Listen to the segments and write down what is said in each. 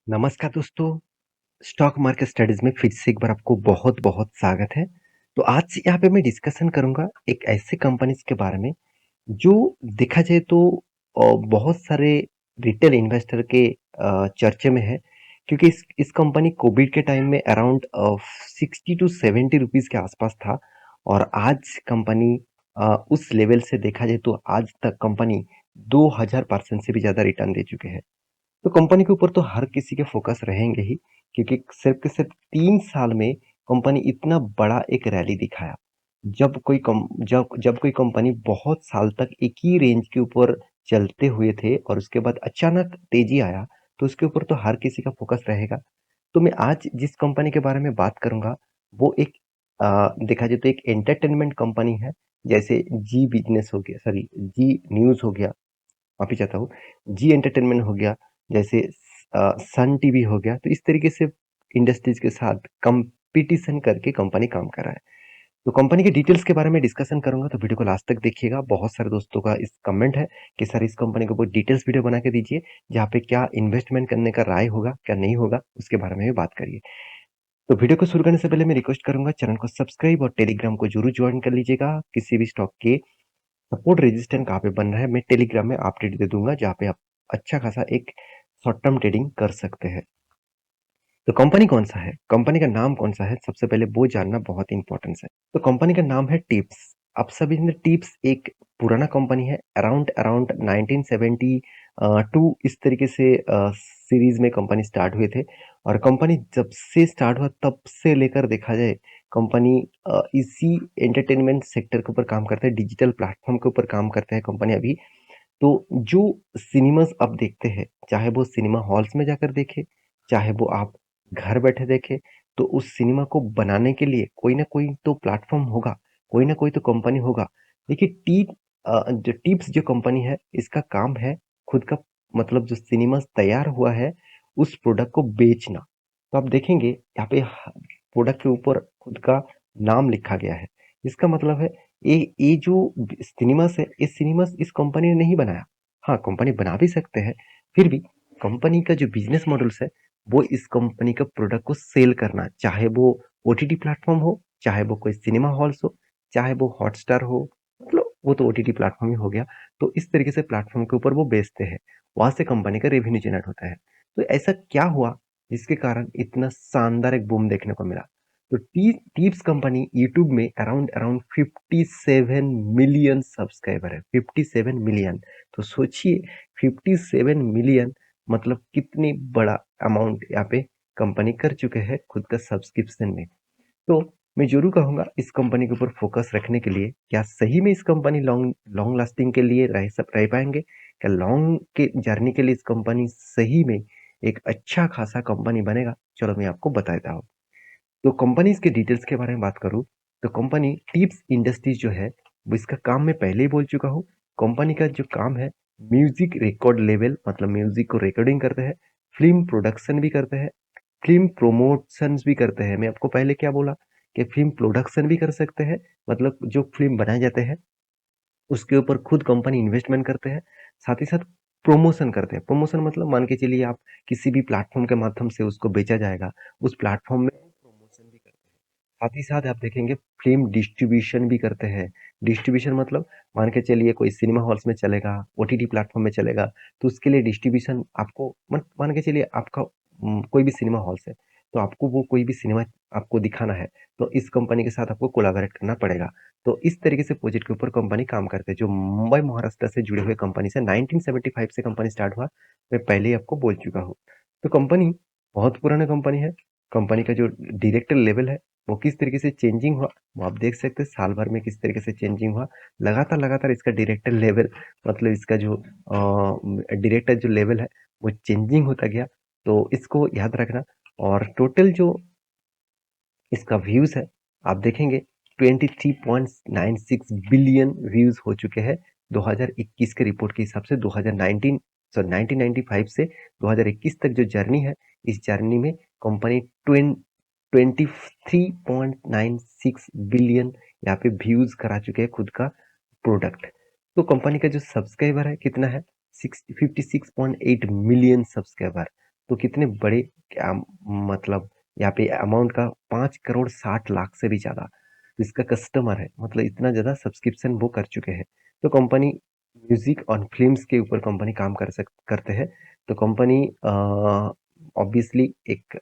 नमस्कार दोस्तों, stock market studies में फिर से एक बार आपको बहुत-बहुत स्वागत है। तो आज यहाँ पे मैं डिस्कशन करूँगा एक ऐसे कंपनीज़ के बारे में जो देखा जाए तो बहुत सारे रिटेल इन्वेस्टर के चर्चे में है क्योंकि इस कंपनी कोविड के टाइम में अराउंड 60 टू 70 रुपीज़ के आसपास था और आज कंपनी उस लेवल से देखा जाए तो आज तक कंपनी 2000% से भी ज़्यादा रिटर्न दे चुके हैं। तो कंपनी के ऊपर तो हर किसी के फोकस रहेंगे ही क्योंकि सिर्फ के सिर्फ 3 साल में कंपनी इतना बड़ा एक रैली दिखाया। जब कोई कंपनी बहुत साल तक एक ही रेंज के ऊपर चलते हुए थे और उसके बाद अचानक तेजी आया तो उसके ऊपर तो हर किसी का फोकस रहेगा। तो मैं आज जिस कंपनी के बारे में बात करूंगा वो एक देखा जाए तो एक एंटरटेनमेंट कंपनी है। जैसे जी बिजनेस हो गया, सॉरी जी न्यूज़ हो गया, माफ़ी चाहता हूँ, जी एंटरटेनमेंट हो गया, जैसे सन टीवी हो गया, तो इस तरीके से इंडस्ट्रीज़ के साथ कॉम्पिटिशन करके कंपनी काम कर रहा है। तो कंपनी के डिटेल्स के बारे में डिस्कशन करूँगा, तो वीडियो को लास्ट तक देखिएगा। बहुत सारे दोस्तों का इस कमेंट है कि सर इस कंपनी के ऊपर डिटेल्स वीडियो बना के दीजिए, जहाँ पे क्या इन्वेस्टमेंट करने का राय होगा, क्या नहीं होगा, उसके बारे में भी बात करिए। तो वीडियो को शुरू करने से पहले मैं रिक्वेस्ट करूँगा चैनल को सब्सक्राइब और टेलीग्राम को ज़रूर जॉइन कर लीजिएगा। किसी भी स्टॉक के सपोर्ट रेजिस्टेंस कहाँ पे बन रहा है मैं टेलीग्राम में अपडेट दे दूंगा, जहाँ पे आप अच्छा खासा एक शॉर्ट टर्म ट्रेडिंग कर सकते हैं। तो कंपनी कौन सा है, कंपनी का नाम कौन सा है, सबसे पहले वो जानना बहुत इंपॉर्टेंट है। तो कंपनी का नाम है टिप्स। आप सभी जानते हैं टिप्स एक पुराना कंपनी है। अराउंड अराउंड 1972 इस तरीके से सीरीज में कंपनी स्टार्ट हुए थे और कंपनी जब से स्टार्ट हुआ तब से लेकर देखा जाए कंपनी इसी एंटरटेनमेंट सेक्टर के ऊपर काम करते हैं, डिजिटल प्लेटफॉर्म के ऊपर काम करते हैं कंपनी अभी। तो जो सिनेमास आप देखते हैं, चाहे वो सिनेमा हॉल्स में जाकर देखें, चाहे वो आप घर बैठे देखें, तो उस सिनेमा को बनाने के लिए कोई ना कोई तो प्लेटफॉर्म होगा, कोई ना कोई तो कंपनी होगा। देखिए जो टिप्स जो कंपनी है, इसका काम है खुद का, मतलब जो सिनेमास तैयार हुआ है उस प्रोडक्ट को बेचना। तो आप देखेंगे यहाँ पे प्रोडक्ट के ऊपर खुद का नाम लिखा गया है। इसका मतलब है ये जो सिनेमास है, ये सिनेमास इस कंपनी ने नहीं बनाया। हाँ, कंपनी बना भी सकते हैं, फिर भी कंपनी का जो बिजनेस मॉडल्स है वो इस कंपनी का प्रोडक्ट को सेल करना, चाहे वो ओटीटी प्लेटफॉर्म हो, चाहे वो कोई सिनेमा हॉल्स हो, चाहे वो हॉटस्टार हो, मतलब वो तो ओटीटी प्लेटफॉर्म ही हो गया। तो इस तरीके से प्लेटफॉर्म के ऊपर वो बेचते हैं, वहां से कंपनी का रेवेन्यू जनरेट होता है। तो ऐसा क्या हुआ जिसके कारण इतना शानदार एक बूम देखने को मिला? तो टीप्स कंपनी यूट्यूब में अराउंड अराउंड 57 मिलियन सब्सक्राइबर है, 57 मिलियन। तो सोचिए 57 मिलियन मतलब कितनी बड़ा अमाउंट यहाँ पे कंपनी कर चुके हैं खुद का सब्सक्रिप्शन में। तो मैं जरूर कहूंगा इस कंपनी के ऊपर फोकस रखने के लिए, क्या सही में इस कंपनी लॉन्ग लॉन्ग लास्टिंग के लिए रह पाएंगे, क्या लॉन्ग के जर्नी के लिए इस कंपनी सही में एक अच्छा खासा कंपनी बनेगा? चलो मैं आपको बताता हूँ। तो कंपनीज के डिटेल्स के बारे में बात करूँ तो कंपनी टिप्स इंडस्ट्रीज जो है वो इसका काम मैं पहले ही बोल चुका हूँ। कंपनी का जो काम है म्यूजिक रिकॉर्ड लेवल, मतलब म्यूजिक को रिकॉर्डिंग करते हैं, फिल्म प्रोडक्शन भी करते हैं, फिल्म प्रमोशंस भी करते हैं। मैं आपको पहले क्या बोला कि फिल्म प्रोडक्शन भी कर सकते हैं, मतलब जो फिल्म बनाए जाते हैं उसके ऊपर खुद कंपनी इन्वेस्टमेंट करते हैं, साथ ही साथ प्रमोशन करते हैं। प्रमोशन मतलब मान के चलिए आप किसी भी प्लेटफॉर्म के माध्यम से उसको बेचा जाएगा, उस प्लेटफॉर्म में प्रमोशन भी करते हैं। साथ ही साथ आप देखेंगे फिल्म डिस्ट्रीब्यूशन भी करते हैं। डिस्ट्रीब्यूशन मतलब मान के चलिए कोई सिनेमा हॉल्स में चलेगा, ओटीटी प्लेटफॉर्म में चलेगा, तो उसके लिए डिस्ट्रीब्यूशन आपको मान के चलिए आपका कोई भी सिनेमा हॉल्स है, तो आपको वो कोई भी सिनेमा आपको दिखाना है तो इस कंपनी के साथ आपको कोलैबोरेट करना पड़ेगा। तो इस तरीके से प्रोजेक्ट के ऊपर कंपनी काम करते हैं, जो मुंबई महाराष्ट्र से जुड़े हुए कंपनी से 1975 से कंपनी स्टार्ट हुआ, मैं पहले ही आपको बोल चुका हूँ। तो कंपनी बहुत पुराना कंपनी है। कंपनी का जो डायरेक्टर लेवल है वो किस तरीके से चेंजिंग हुआ वो आप देख सकते हैं, साल भर में किस तरीके से चेंजिंग हुआ। लगातार लगातार इसका डायरेक्टर लेवल, मतलब इसका जो डायरेक्टर जो लेवल है वो चेंजिंग होता गया। तो इसको याद रखना। और टोटल जो इसका व्यूज है आप देखेंगे 23.96 बिलियन व्यूज हो चुके हैं 2021 के रिपोर्ट के हिसाब से। 1995 से 2021 तक जो जर्नी है, इस जर्नी में कंपनी 23.96 बिलियन यहाँ पे व्यूज करा चुके हैं खुद का प्रोडक्ट। तो कंपनी का जो सब्सक्राइबर है कितना है, 56.8 मिलियन सब्सक्राइबर। तो कितने बड़े क्या मतलब यहाँ पे अमाउंट का 5,60,00,000 से भी ज़्यादा तो इसका कस्टमर है, मतलब इतना ज़्यादा सब्सक्रिप्शन वो कर चुके हैं। तो कंपनी म्यूज़िक और फ़िल्म्स के ऊपर कंपनी काम करते हैं। तो कंपनी ऑब्वियसली एक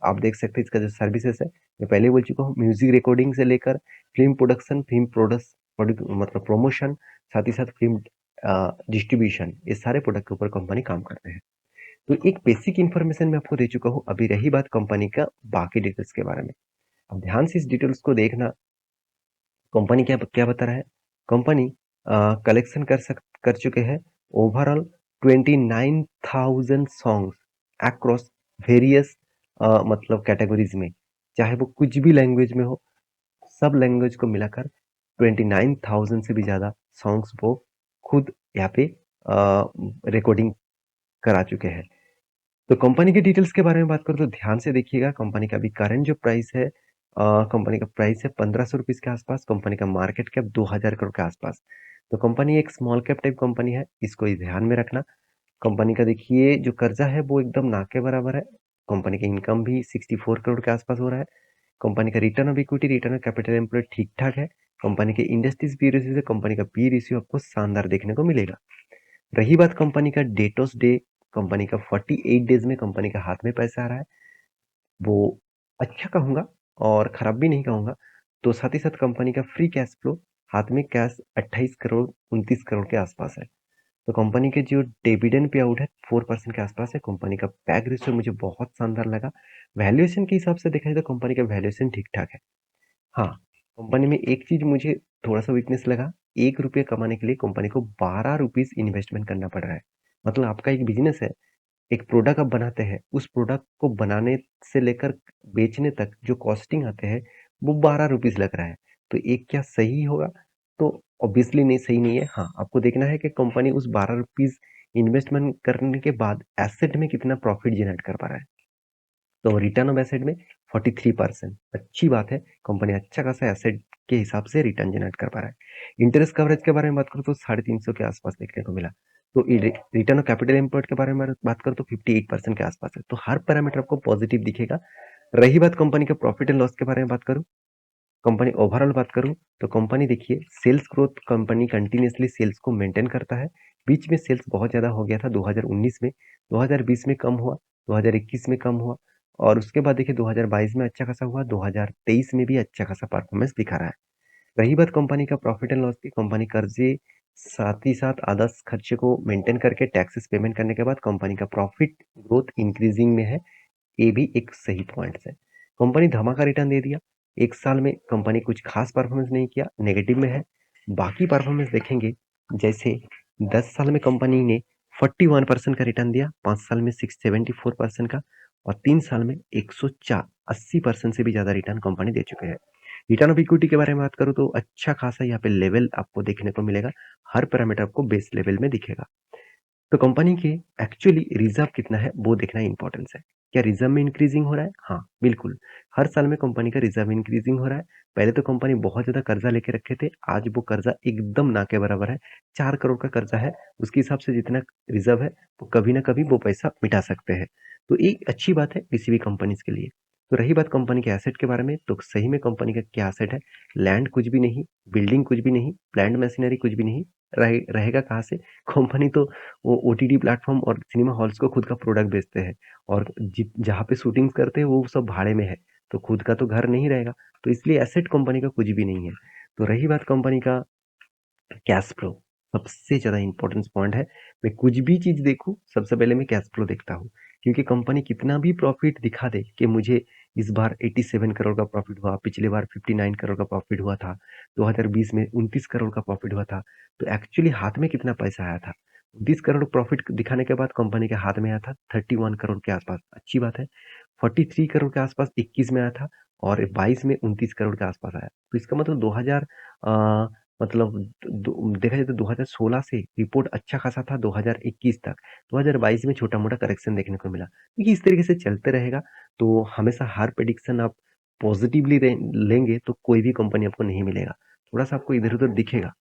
आप देख सकते हैं इसका जो सर्विसेज है, मैं पहले ही बोल चुका हूँ, म्यूजिक रिकॉर्डिंग से लेकर फिल्म प्रोडक्शन, फिल्म प्रोडक्स मतलब प्रमोशन, साथ ही साथ फिल्म डिस्ट्रीब्यूशन, ये सारे प्रोडक्ट के ऊपर कंपनी काम करते हैं। तो एक बेसिक इन्फॉर्मेशन मैं आपको दे चुका हूँ। अभी रही बात कंपनी का बाकी डिटेल्स के बारे में। अब ध्यान से इस डिटेल्स को देखना। कंपनी क्या क्या बता रहा है। कंपनी कलेक्शन कर चुके हैं ओवरऑल 29,000 सॉन्ग्स अक्रॉस वेरियस मतलब कैटेगरीज में, चाहे वो कुछ भी लैंग्वेज में हो, सब लैंग्वेज को मिलाकर 29,000 से भी ज़्यादा सॉन्ग्स वो खुद यहाँ पे रिकॉर्डिंग करा चुके हैं। तो कंपनी के डिटेल्स के बारे में बात करूँ तो ध्यान से देखिएगा। कंपनी का अभी करंट जो प्राइस है, कंपनी का प्राइस है 1500 रुपीज़ के आसपास। कंपनी का मार्केट कैप 2000 करोड़ के आसपास। तो कंपनी एक स्मॉल कैप टाइप कंपनी है, इसको इस ध्यान में रखना। कंपनी का देखिए जो कर्जा है वो एकदम ना के बराबर है। कंपनी का इनकम भी 64 करोड़ के आसपास हो रहा है। कंपनी का return of equity, return of capital employed ठीक ठाक है। कंपनी के इंडस्ट्रीज पी रेशियो से कंपनी का पी रेशियो आपको शानदार देखने को मिलेगा। रही बात कंपनी का डेट ऑफ डे, कंपनी का 48 डेज में कंपनी का हाथ में पैसा आ रहा है, वो अच्छा कहूंगा और खराब भी नहीं कहूंगा। तो साथ ही साथ कंपनी का फ्री कैश फ्लो, हाथ में कैश 28 करोड़ 29 करोड़ के आसपास है। तो कंपनी के जो डिविडेंड पे आउट है 4% के आसपास है। कंपनी का पैग रेशियो मुझे बहुत शानदार लगा। वैल्यूएशन के हिसाब से देखा जाए तो कंपनी का वैल्यूएशन ठीक ठाक है। हाँ, कंपनी में एक चीज मुझे थोड़ा सा वीकनेस लगा, 1 रुपये कमाने के लिए कंपनी को 12 रुपीज इन्वेस्टमेंट करना पड़ रहा है। मतलब आपका एक बिजनेस है, एक प्रोडक्ट आप बनाते हैं, उस प्रोडक्ट को बनाने से लेकर बेचने तक जो कॉस्टिंग आते हैं वो 12 रुपीज लग रहा है। तो एक क्या सही होगा? तो ऑब्वियसली नहीं, सही नहीं है। हाँ, आपको देखना है कि कंपनी उस 12 रुपीज इन्वेस्टमेंट करने के बाद एसेट में कितना प्रॉफिट जनरेट कर पा रहा है। तो रिटर्न ऑफ एसेट में 43%, अच्छी बात है। कंपनी अच्छा खासा एसेट के हिसाब से रिटर्न जनरेट कर पा रहा है। इंटरेस्ट कवरेज के बारे में बात करूँ तो 350 के आसपास देखने को मिला। तो रिटर्न ऑफ कैपिटल एम्प्लॉयड के बारे में बात करूँ तो 58% के आसपास है। तो हर पैरामीटर आपको पॉजिटिव दिखेगा। रही बात कंपनी के प्रॉफिट एंड लॉस के बारे में बात करूँ, कंपनी ओवरऑल बात करूँ तो कंपनी देखिए sales growth, company continuously sales को मेंटेन करता है। बीच में सेल्स बहुत ज़्यादा हो गया था 2019 में, 2020 में कम हुआ, 2021 में कम हुआ और उसके बाद देखिए 2022 में अच्छा खासा हुआ, 2023 में भी अच्छा खासा परफॉर्मेंस दिखा रहा है। रही बात कंपनी का प्रॉफिट एंड लॉस की, कंपनी कर्जे साथ ही साथ आदर्श खर्चे को मेंटेन करके टैक्सेस पेमेंट करने के बाद कंपनी का प्रॉफिट ग्रोथ इंक्रीजिंग में है। ये भी एक सही पॉइंट है। कंपनी धमाका रिटर्न दे दिया। एक साल में कंपनी कुछ खास परफॉर्मेंस नहीं किया, नेगेटिव में है। बाकी परफॉर्मेंस देखेंगे, जैसे 10 साल में कंपनी ने 41% का रिटर्न दिया, 5 साल में 674% का और 3 साल में 180% से भी ज्यादा रिटर्न कंपनी दे चुके हैं। रिटर्न ऑफ इक्विटी के बारे में बात करूँ तो अच्छा खासा यहाँ पे लेवल आपको देखने को मिलेगा। हर पैरामीटर आपको बेस लेवल में दिखेगा। तो कंपनी के एक्चुअली रिजर्व कितना है वो देखना इंपॉर्टेंस है। क्या रिजर्व में इंक्रीजिंग हो रहा है? हाँ, बिल्कुल। हर साल में कंपनी का रिजर्व इंक्रीजिंग हो रहा है। पहले तो कंपनी बहुत ज्यादा कर्जा लेके रखे थे, आज वो कर्जा एकदम ना के बराबर है। 4 करोड़ का कर्जा है, उसके हिसाब से जितना रिजर्व है वो कभी ना कभी वो पैसा मिटा सकते हैं। तो एक अच्छी बात है किसी भी कंपनी के लिए। तो रही बात कंपनी के एसेट के बारे में, तो सही में कंपनी का क्या एसेट है? लैंड कुछ भी नहीं, बिल्डिंग कुछ भी नहीं, प्लांट मशीनरी कुछ भी नहीं। रहेगा कहाँ से? कंपनी तो वो ओटीटी प्लेटफॉर्म और सिनेमा हॉल्स को खुद का प्रोडक्ट बेचते हैं और जहाँ पे शूटिंग्स करते हैं वो सब भाड़े में है। तो खुद का तो घर नहीं रहेगा। तो इसलिए एसेट कंपनी का कुछ भी नहीं है। तो रही बात कंपनी का कैश फ्लो, सबसे ज़्यादा इंपॉर्टेंट पॉइंट है। मैं कुछ भी चीज़ देखूँ सबसे पहले मैं कैश फ्लो देखता हूँ, क्योंकि कंपनी कितना भी प्रॉफिट दिखा दे कि मुझे इस बार 87 करोड़ का प्रॉफिट हुआ, पिछले बार 59 करोड़ का प्रॉफिट हुआ था, 2020 में 29 करोड़ का प्रॉफिट हुआ था, तो एक्चुअली हाथ में कितना पैसा आया था? 29 करोड़ प्रॉफिट दिखाने के बाद कंपनी के हाथ में आया था 31 करोड़ के आसपास, अच्छी बात है। 43 करोड़ के आसपास 21 में आया था और 22 में 29 करोड़ के आसपास आया। तो इसका मतलब 2000 मतलब देखा जाए तो 2016 से रिपोर्ट अच्छा खासा था 2021 तक। 2022 में छोटा मोटा करेक्शन देखने को मिला। देखिए इस तरीके से चलते रहेगा तो हमेशा हर प्रेडिक्शन आप पॉजिटिवली लेंगे तो कोई भी कंपनी आपको नहीं मिलेगा, थोड़ा सा आपको इधर उधर दिखेगा।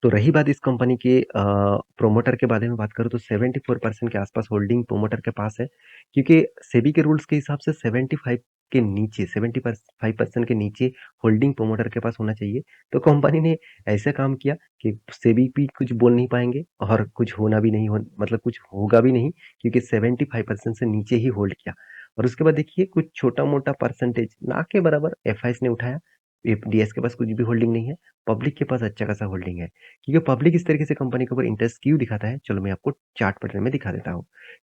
तो रही बात इस कंपनी के प्रोमोटर के बारे में बात करूँ तो 74% के आसपास होल्डिंग प्रोमोटर के पास है, क्योंकि सेबी के रूल्स के हिसाब से 75 के नीचे 75% के नीचे होल्डिंग प्रोमोटर के पास होना चाहिए। तो कंपनी ने ऐसा काम किया कि सेबी भी कुछ बोल नहीं पाएंगे और कुछ होना भी नहीं हो, मतलब कुछ होगा भी नहीं, क्योंकि 75% से नीचे ही होल्ड किया। और उसके बाद देखिए कुछ छोटा मोटा परसेंटेज ना के बराबर एफ ने उठाया। डीएस के पास कुछ भी होल्डिंग नहीं है, पब्लिक के पास अच्छा खासा होल्डिंग है। क्योंकि पब्लिक इस तरीके से कंपनी के ऊपर इंटरेस्ट क्यों दिखाता है, चलो मैं आपको चार्ट पैटर्न में दिखा देता हूँ।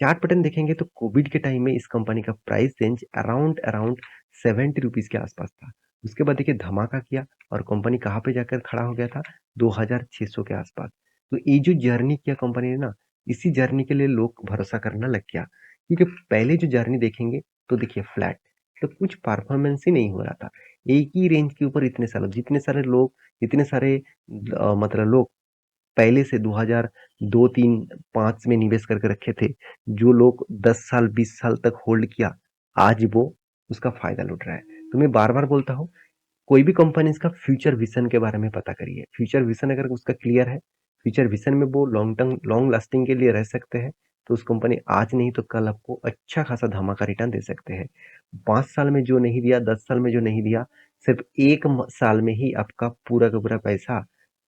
चार्ट पैटर्न देखेंगे तो कोविड के टाइम में इस कंपनी का price range around around 70 rupees के आसपास था। उसके बाद देखिए धमाका किया और कंपनी कहाँ पे जाकर खड़ा हो गया था, 2600 के आसपास। तो ये जो जर्नी किया कंपनी ने ना, इसी जर्नी के लिए लोग भरोसा करना लग गया। क्योंकि पहले जो जर्नी देखेंगे तो देखिए फ्लैट, तो कुछ परफॉर्मेंस ही नहीं हो रहा था। एक ही रेंज के ऊपर इतने सालों, जितने सारे लोग, इतने सारे मतलब लोग पहले से 2002, 3, 5 में निवेश करके रखे थे, जो लोग 10 साल 20 साल तक होल्ड किया, आज वो उसका फायदा लुट रहा है। तो मैं बार बार बोलता हूँ, कोई भी कंपनी इसका फ्यूचर विजन के बारे में पता करिए। फ्यूचर विजन अगर उसका क्लियर है, फ्यूचर विजन में वो लॉन्ग टर्म लॉन्ग लास्टिंग के लिए रह सकते हैं, तो उस कंपनी आज नहीं तो कल आपको अच्छा खासा धमाका रिटर्न दे सकते हैं। 5 साल में जो नहीं दिया, 10 साल में जो नहीं दिया, सिर्फ एक साल में ही आपका पूरा का पूरा पैसा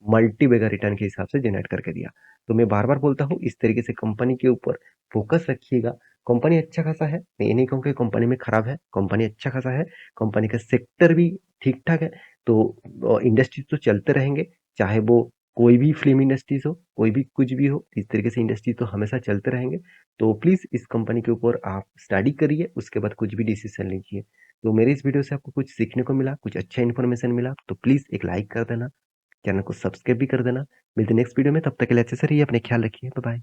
मल्टी बेगर रिटर्न के हिसाब से जनरेट करके दिया। तो मैं बार बार बोलता हूँ, इस तरीके से कंपनी के ऊपर फोकस रखिएगा। कंपनी अच्छा खासा है, मैं ये नहीं कहूँगा कंपनी में खराब है, कंपनी अच्छा खासा है, कंपनी का सेक्टर भी ठीक ठाक है। तो इंडस्ट्रीज तो चलते रहेंगे, चाहे वो कोई भी फिल्म इंडस्ट्रीज हो, कोई भी कुछ भी हो, इस तरीके से इंडस्ट्री तो हमेशा चलते रहेंगे। तो प्लीज इस कंपनी के ऊपर आप स्टडी करिए, उसके बाद कुछ भी डिसीजन लीजिए। तो मेरे इस वीडियो से आपको कुछ सीखने को मिला, कुछ अच्छा इन्फॉर्मेशन मिला, तो प्लीज एक लाइक कर देना, चैनल को सब्सक्राइब भी कर देना। मिलते नेक्स्ट वीडियो में, तब तक के लिए अच्छे से रहिए, अपने ख्याल रखिए, बाय बाय।